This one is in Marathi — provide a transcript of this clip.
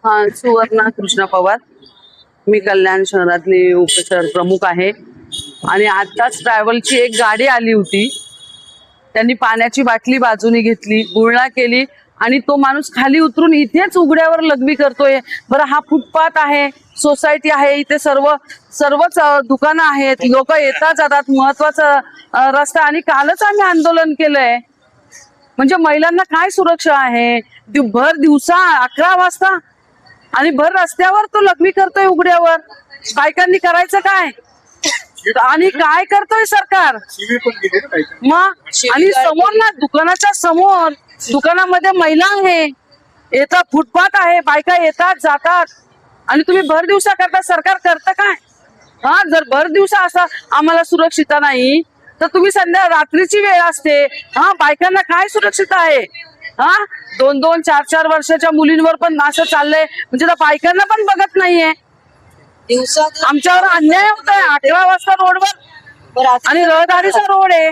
हा, सुवर्णा कृष्णा पवार. मी कल्याण शहरातली उपशहर प्रमुख आहे. आणि आताच ट्रॅव्हलची एक गाडी आली होती, त्यांनी पाण्याची बाटली बाजूने घेतली, गुळणा केली आणि तो माणूस खाली उतरून इथेच उघड्यावर लघवी करतोय. बरं, हा फुटपाथ आहे, सोसायटी आहे, इथे सर्वच दुकानं आहेत, लोक येतात जातात, महत्वाचा रस्ता. आणि कालच आम्ही आंदोलन केलंय. म्हणजे महिलांना काय सुरक्षा आहे? भर दिवसा 11 वाजता आणि भर रस्त्यावर तो लघवी करतोय उघड्यावर. बायकांनी करायचं काय? आणि काय करतोय सरकार मग? आणि समोर ना, दुकानाच्या समोर, दुकानामध्ये महिला आहे, येतात, फुटपाथ आहे, बायका येतात जातात, आणि तुम्ही भर दिवसा करता. सरकार करतं काय? हा, जर भर दिवसा असा आम्हाला सुरक्षितता नाही तर तुम्ही रात्रीची वेळ असते, हा, बायकांना काय सुरक्षितता आहे? हा, 2-2, 4-4 वर्षाच्या मुलींवर पण असं चाललंय, म्हणजे त्या बायकांना पण बघत नाहीये. आमच्यावर अन्याय होतोय 11 वाजता रोडवर, आणि रहदारीचा रोड आहे.